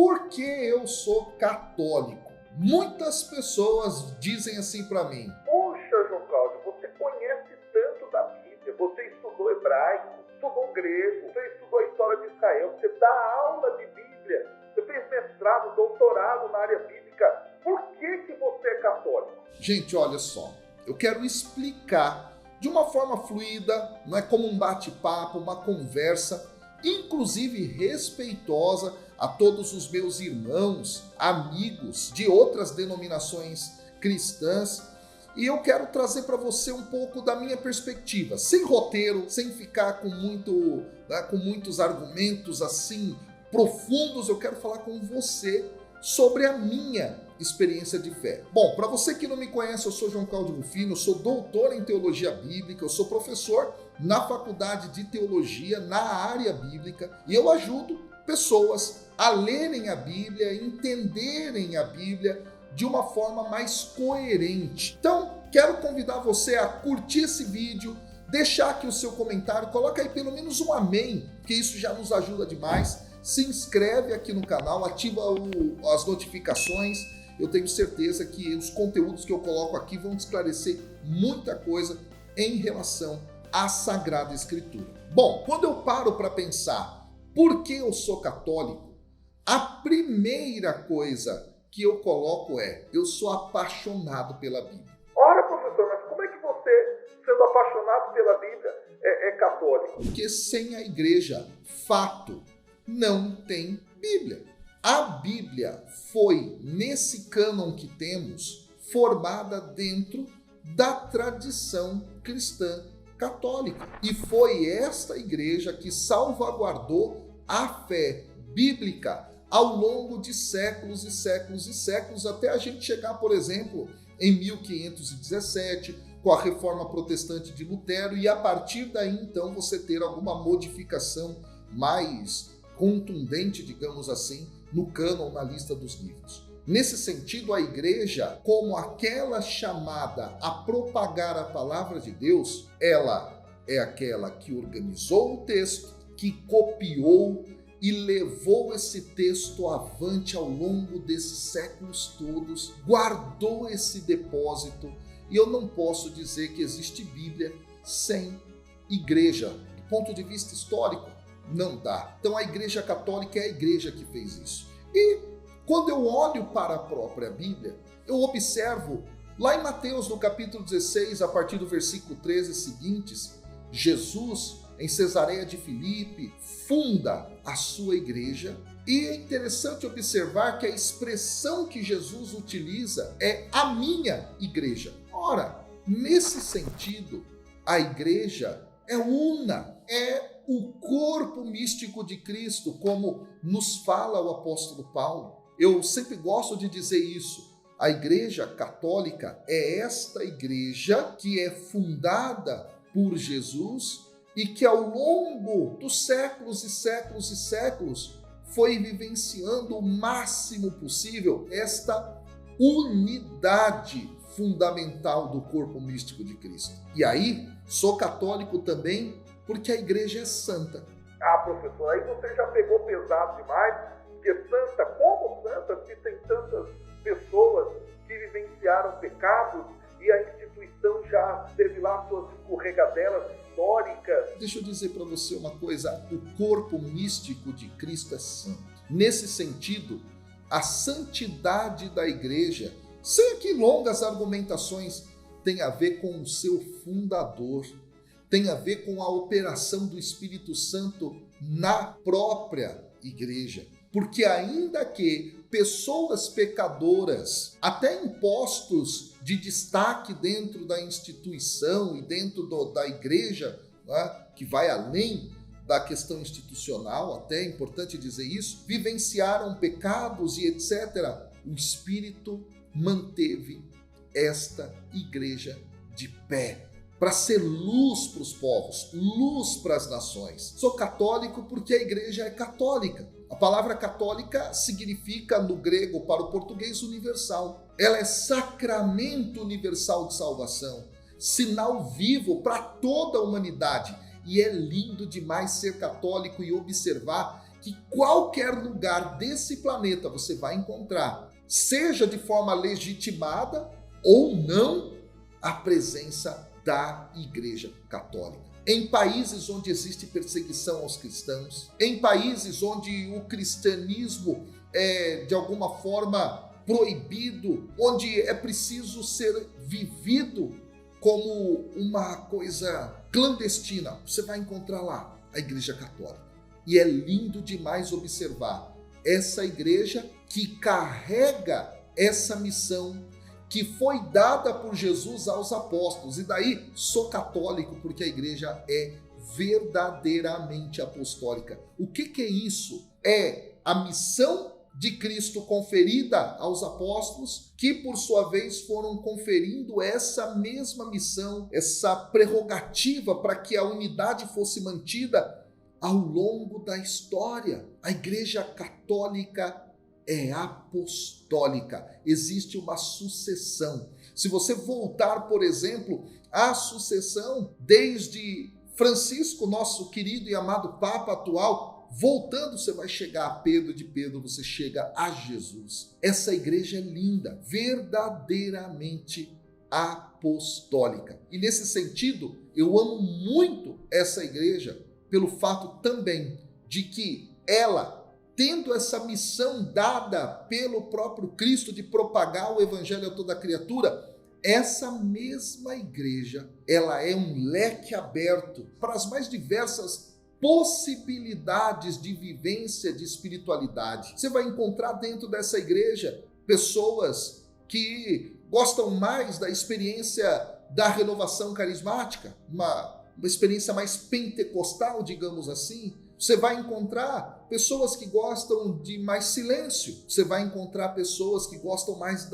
Por que eu sou católico? Muitas pessoas dizem assim para mim: Poxa, João Cláudio, você conhece tanto da Bíblia, você estudou hebraico, estudou grego, você estudou a história de Israel, você dá aula de Bíblia, você fez mestrado, doutorado na área bíblica. Por que você é católico? Gente, olha só, eu quero explicar de uma forma fluida, não é como um bate-papo, uma conversa, inclusive respeitosa a todos os meus irmãos, amigos de outras denominações cristãs, e eu quero trazer para você um pouco da minha perspectiva, sem roteiro, sem ficar com muitos argumentos assim profundos. Eu quero falar com você sobre a minha experiência de fé. Bom, para você que não me conhece, eu sou João Cláudio Rufino, eu sou doutor em teologia bíblica, eu sou professor na faculdade de teologia, na área bíblica, e eu ajudo pessoas a lerem a Bíblia, entenderem a Bíblia de uma forma mais coerente. Então, quero convidar você a curtir esse vídeo, deixar aqui o seu comentário, coloca aí pelo menos um amém, que isso já nos ajuda demais. Se inscreve aqui no canal, ativa as notificações. Eu tenho certeza que os conteúdos que eu coloco aqui vão te esclarecer muita coisa em relação à Sagrada Escritura. Bom, quando eu paro para pensar por que eu sou católico, a primeira coisa que eu coloco é: eu sou apaixonado pela Bíblia. Ora, professor, mas como é que você, sendo apaixonado pela Bíblia, é católico? Porque sem a igreja, fato, não tem Bíblia. A Bíblia foi, nesse cânon que temos, formada dentro da tradição cristã católica. E foi esta igreja que salvaguardou a fé bíblica ao longo de séculos e séculos e séculos, até a gente chegar, por exemplo, em 1517, com a Reforma Protestante de Lutero, e a partir daí, então, você ter alguma modificação mais contundente, digamos assim, no cânon, na lista dos livros. Nesse sentido, a igreja, como aquela chamada a propagar a palavra de Deus, ela é aquela que organizou o texto, que copiou e levou esse texto avante ao longo desses séculos todos, guardou esse depósito, e eu não posso dizer que existe Bíblia sem igreja. Do ponto de vista histórico, não dá. Então a Igreja Católica é a igreja que fez isso. E quando eu olho para a própria Bíblia, eu observo lá em Mateus, no capítulo 16, a partir do versículo 13 seguintes, Jesus, em Cesareia de Filipe, funda a sua igreja. E é interessante observar que a expressão que Jesus utiliza é a minha igreja. Ora, nesse sentido, a igreja é una, é o corpo místico de Cristo, como nos fala o apóstolo Paulo. Eu sempre gosto de dizer isso. A Igreja Católica é esta igreja que é fundada por Jesus e que ao longo dos séculos e séculos e séculos foi vivenciando o máximo possível esta unidade fundamental do corpo místico de Cristo. E aí, sou católico também porque a igreja é santa. Ah, professor, aí você já pegou pesado demais, porque santa, como santa, se tem tantas pessoas que vivenciaram pecados e a instituição já teve lá suas escorregadelas históricas. Deixa eu dizer para você uma coisa, o corpo místico de Cristo é santo. Nesse sentido, a santidade da igreja, sem aqui longas argumentações, tem a ver com o seu fundador, tem a ver com a operação do Espírito Santo na própria igreja. Porque ainda que pessoas pecadoras, até em postos de destaque dentro da instituição e dentro da igreja, né, que vai além da questão institucional, até é importante dizer isso, vivenciaram pecados e etc., o Espírito manteve esta igreja de pé, para ser luz para os povos, luz para as nações. Sou católico porque a igreja é católica. A palavra católica significa, no grego para o português, universal. Ela é sacramento universal de salvação, sinal vivo para toda a humanidade. E é lindo demais ser católico e observar que qualquer lugar desse planeta você vai encontrar, seja de forma legitimada ou não, a presença da Igreja Católica. Em países onde existe perseguição aos cristãos, em países onde o cristianismo é de alguma forma proibido, onde é preciso ser vivido como uma coisa clandestina, você vai encontrar lá a Igreja Católica. E é lindo demais observar essa igreja que carrega essa missão que foi dada por Jesus aos apóstolos. E daí, sou católico porque a igreja é verdadeiramente apostólica. O que é isso? É a missão de Cristo conferida aos apóstolos, que por sua vez foram conferindo essa mesma missão, essa prerrogativa para que a unidade fosse mantida ao longo da história. A Igreja Católica é apostólica, existe uma sucessão. Se você voltar, por exemplo, à sucessão desde Francisco, nosso querido e amado Papa atual, voltando, você vai chegar a Pedro, de Pedro você chega a Jesus. Essa igreja é linda, verdadeiramente apostólica. E nesse sentido, eu amo muito essa igreja pelo fato também de que ela, tendo essa missão dada pelo próprio Cristo de propagar o evangelho a toda criatura, essa mesma igreja, ela é um leque aberto para as mais diversas possibilidades de vivência de espiritualidade. Você vai encontrar dentro dessa igreja pessoas que gostam mais da experiência da renovação carismática, uma experiência mais pentecostal, digamos assim. Você vai encontrar pessoas que gostam de mais silêncio. Você vai encontrar pessoas que gostam mais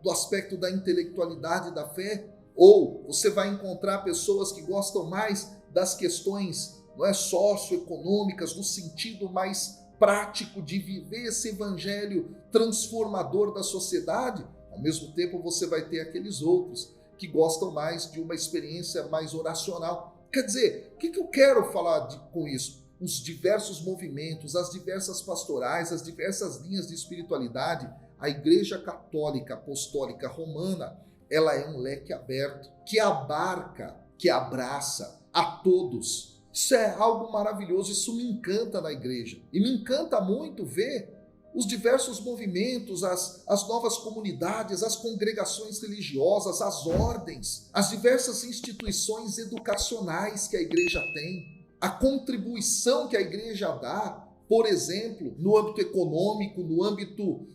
do aspecto da intelectualidade da fé. Ou você vai encontrar pessoas que gostam mais das questões socioeconômicas, no sentido mais prático de viver esse evangelho transformador da sociedade. Ao mesmo tempo, você vai ter aqueles outros que gostam mais de uma experiência mais oracional. Quer dizer, o que eu quero falar com isso? Os diversos movimentos, as diversas pastorais, as diversas linhas de espiritualidade. A Igreja Católica Apostólica Romana, ela é um leque aberto que abarca, que abraça a todos. Isso é algo maravilhoso, isso me encanta na igreja. E me encanta muito ver os diversos movimentos, as novas comunidades, as congregações religiosas, as ordens, as diversas instituições educacionais que a igreja tem, a contribuição que a igreja dá, por exemplo, no âmbito econômico, no âmbito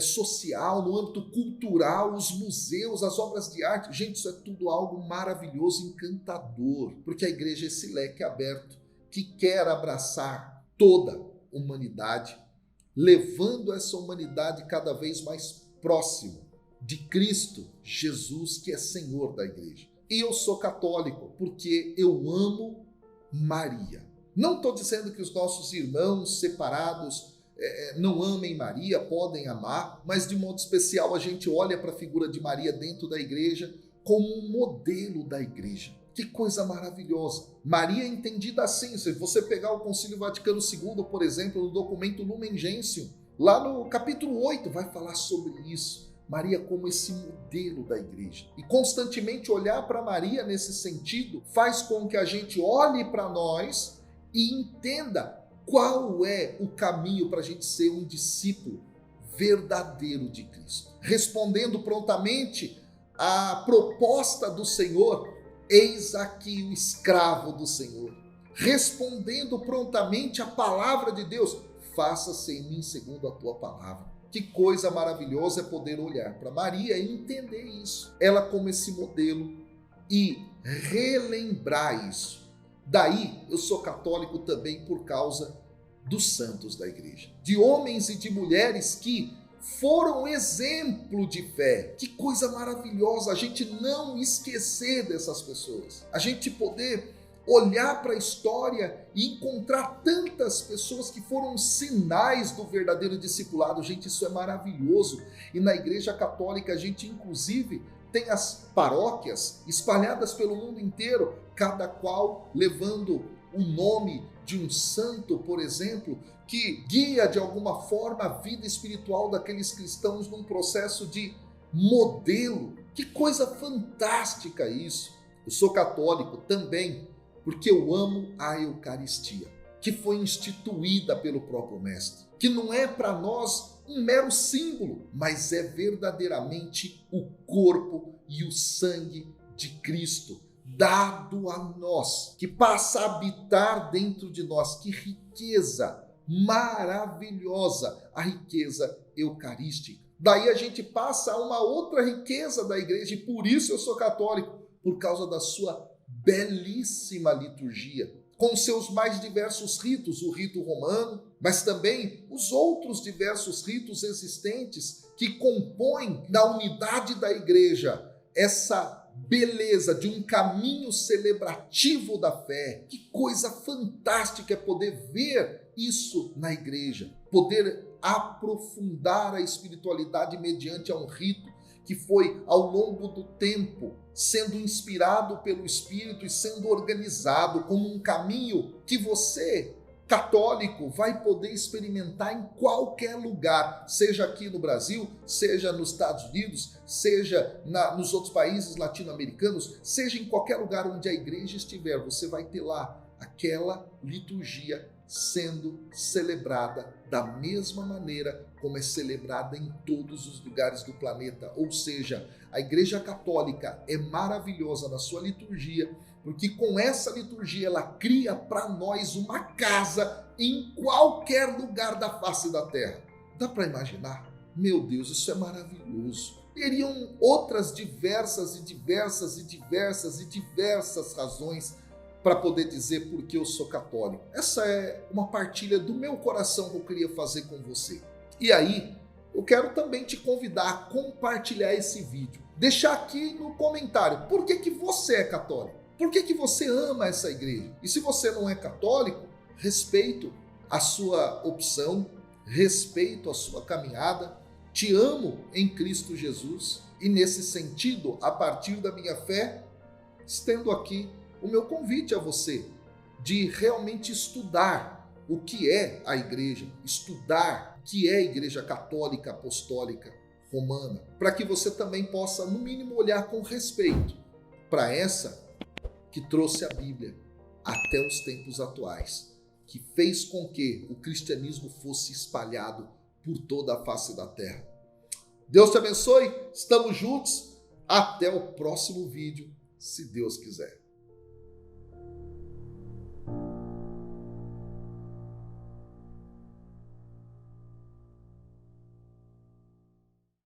social, no âmbito cultural, os museus, as obras de arte. Gente, isso é tudo algo maravilhoso, encantador, porque a igreja é esse leque aberto que quer abraçar toda a humanidade, levando essa humanidade cada vez mais próximo de Cristo Jesus, que é Senhor da igreja. E eu sou católico porque eu amo Maria. Não estou dizendo que os nossos irmãos separados não amem Maria, podem amar, mas de modo especial a gente olha para a figura de Maria dentro da igreja como um modelo da igreja. Que coisa maravilhosa. Maria é entendida assim. Se você pegar o Concílio Vaticano II, por exemplo, no documento Lumen Gentium, lá no capítulo 8 vai falar sobre isso. Maria como esse modelo da igreja. E constantemente olhar para Maria nesse sentido faz com que a gente olhe para nós e entenda qual é o caminho para a gente ser um discípulo verdadeiro de Cristo. Respondendo prontamente à proposta do Senhor, eis aqui o escravo do Senhor. Respondendo prontamente à palavra de Deus, faça-se em mim segundo a tua palavra. Que coisa maravilhosa é poder olhar para Maria e entender isso. Ela como esse modelo e relembrar isso. Daí eu sou católico também por causa dos santos da igreja. De homens e de mulheres que foram exemplo de fé. Que coisa maravilhosa a gente não esquecer dessas pessoas. A gente poder olhar para a história e encontrar tantas pessoas que foram sinais do verdadeiro discipulado. Gente, isso é maravilhoso. E na Igreja Católica a gente inclusive tem as paróquias espalhadas pelo mundo inteiro, cada qual levando o nome de um santo, por exemplo, que guia de alguma forma a vida espiritual daqueles cristãos num processo de modelo. Que coisa fantástica isso! Eu sou católico também porque eu amo a Eucaristia, que foi instituída pelo próprio Mestre, que não é para nós um mero símbolo, mas é verdadeiramente o corpo e o sangue de Cristo, dado a nós, que passa a habitar dentro de nós. Que riqueza maravilhosa, a riqueza eucarística. Daí a gente passa a uma outra riqueza da igreja, e por isso eu sou católico, por causa da sua belíssima liturgia, com seus mais diversos ritos, o rito romano, mas também os outros diversos ritos existentes que compõem na unidade da igreja essa beleza de um caminho celebrativo da fé. Que coisa fantástica é poder ver isso na igreja, poder aprofundar a espiritualidade mediante um rito que foi ao longo do tempo sendo inspirado pelo Espírito e sendo organizado como um caminho que você, católico, vai poder experimentar em qualquer lugar, seja aqui no Brasil, seja nos Estados Unidos, seja nos outros países latino-americanos, seja em qualquer lugar onde a igreja estiver, você vai ter lá aquela liturgia sendo celebrada da mesma maneira como é celebrada em todos os lugares do planeta. Ou seja, a Igreja Católica é maravilhosa na sua liturgia, porque com essa liturgia ela cria para nós uma casa em qualquer lugar da face da terra. Dá para imaginar? Meu Deus, isso é maravilhoso. Teriam outras diversas razões para poder dizer por que eu sou católico. Essa é uma partilha do meu coração que eu queria fazer com você. E aí, eu quero também te convidar a compartilhar esse vídeo. Deixar aqui no comentário por que você é católico. Por que você ama essa igreja? E se você não é católico, respeito a sua opção, respeito a sua caminhada, te amo em Cristo Jesus e nesse sentido, a partir da minha fé, estendo aqui o meu convite a você de realmente estudar o que é a igreja, estudar o que é a Igreja Católica Apostólica Romana, para que você também possa, no mínimo, olhar com respeito para essa que trouxe a Bíblia até os tempos atuais, que fez com que o cristianismo fosse espalhado por toda a face da terra. Deus te abençoe, estamos juntos, até o próximo vídeo, se Deus quiser.